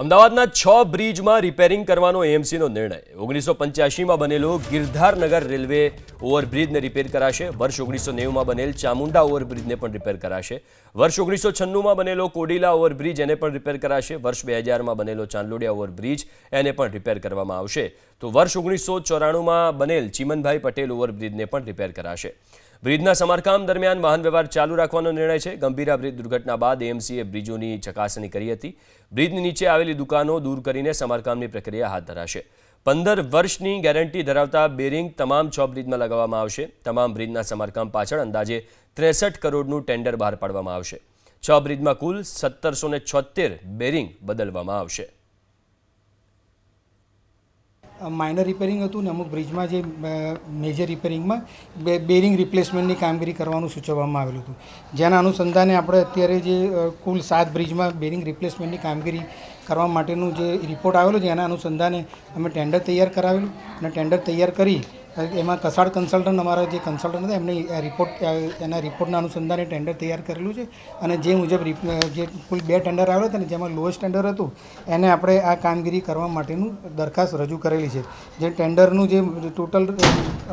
અમદાવાદના 6 બ્રિજમાં રિપેરિંગ કરવાનો એએમસીનો નિર્ણય 1985માં બનેલો ગિરધારનગર રેલવે ઓવરબ્રિજને રિપેર કરાશે. વર્ષ 1990માં બનેલ ચામુંડા ઓવરબ્રિજને પણ રિપેર કરાશે. વર્ષ 1996માં બનેલો કોડીલા ઓવરબ્રિજ એને પણ રિપેર કરાશે. વર્ષ 2000માં બનેલો ચાંદલોડિયા ઓવરબ્રિજ એને પણ રિપેર કરવામાં આવશે. તો વર્ષ 1994માં બનેલ ચીમનભાઈ પટેલ ઓવરબ્રિજને પણ રિપેર કરાશે. બ્રિજના સમારકામ દરમિયાન વાહન વ્યવહાર ચાલુ રાખવાનો નિર્ણય છે. ગંભીરા બ્રિજ દુર્ઘટના બાદ એએમસીએ બ્રિજોની ચકાસણી કરી હતી. બ્રિજની નીચે આવેલી દુકાનો દૂર કરીને સમારકામની પ્રક્રિયા હાથ ધરાશે. 15 વર્ષની ગેરંટી ધરાવતા બેરિંગ તમામ 6 બ્રિજમાં લગાવવામાં આવશે. તમામ બ્રિજના સમારકામ પાછળ અંદાજે 63 કરોડનું ટેન્ડર બહાર પાડવામાં આવશે. 6 બ્રિજમાં કુલ 1776 બેરિંગ બદલવામાં આવશે. માઇનર રિપેરિંગ હતું ને અમુક બ્રિજમાં જે મેજર રિપેરિંગમાં બેરિંગ રિપ્લેસમેન્ટની કામગીરી કરવાનું સૂચવવામાં આવેલું હતું. જેના અનુસંધાને આપણે અત્યારે જે કુલ 7 બ્રિજમાં બેરિંગ રિપ્લેસમેન્ટની કામગીરી કરવા માટેનું જે રિપોર્ટ આવેલો છે એના અનુસંધાને અમે ટેન્ડર તૈયાર કરાવેલું અને ટેન્ડર તૈયાર કરી એમાં કસાડ કન્સલ્ટન્ટ અમારા જે કન્સલ્ટન્ટ હતા એમને એના રિપોર્ટના અનુસંધાને ટેન્ડર તૈયાર કરેલું છે. અને જે મુજબ જે કુલ 2 ટેન્ડર આવેલા હતા ને જેમાં લોએસ્ટ ટેન્ડર હતું એને આપણે આ કામગીરી કરવા માટેનું દરખાસ્ત રજૂ કરેલી છે. જે ટેન્ડરનું જે ટોટલ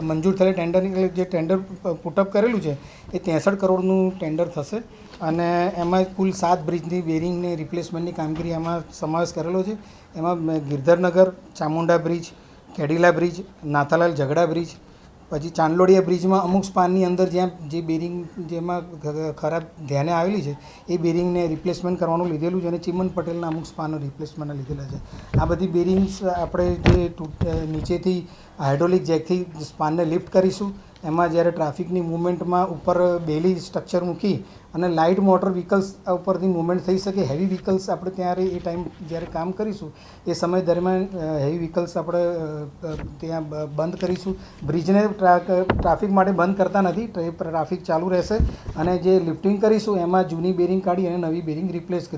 મંજૂર થયેલ ટેન્ડરની જે ટેન્ડર પુટઅપ કરેલું છે એ 63 કરોડનું ટેન્ડર થશે. અને એમાં કુલ 7 બ્રિજની બેરિંગને રિપ્લેસમેન્ટની કામગીરી એમાં સમાવેશ કરેલો છે. એમાં ગિરધરનગર, ચામુંડા બ્રિજ, કેડીલા બ્રિજ, નાથાલાલ ઝઘડા બ્રિજ, પછી ચાંદલોડિયા બ્રિજમાં અમુક સ્પાનની અંદર જ્યાં જે બેરિંગ જેમાં ખરાબ ધ્યાને આવેલી છે એ બેરિંગને રિપ્લેસમેન્ટ કરવાનું લીધેલું છે અને ચીમન પટેલના અમુક સ્પાનો રિપ્લેસમેન્ટના લીધેલા છે. આ બધી બેરિંગ્સ આપણે જે નીચેથી હાઇડ્રોલિક જેકથી સ્પાનને લિફ્ટ કરીશું. એમાં જ્યારે ટ્રાફિકની મૂવમેન્ટમાં ઉપર બેલી સ્ટ્રક્ચર મૂકી અને લાઇટ મોટર વ્હીકલ્સ ઉપરથી મૂવમેન્ટ થઈ શકે, હેવી વ્હીકલ્સ આપણે ત્યારે એ ટાઈમ જ્યારે કામ કરીશું એ સમય દરમિયાન હેવી વ્હીકલ્સ આપણે ત્યાં બંધ કરીશું. બ્રિજને ટ્રાફિક માટે બંધ કરતા નથી, ટ્રાફિક ચાલુ રહેશે. અને જે લિફ્ટિંગ કરીશું એમાં જૂની બેરિંગ કાઢી અને નવી બેરિંગ રિપ્લેસ કરીશું.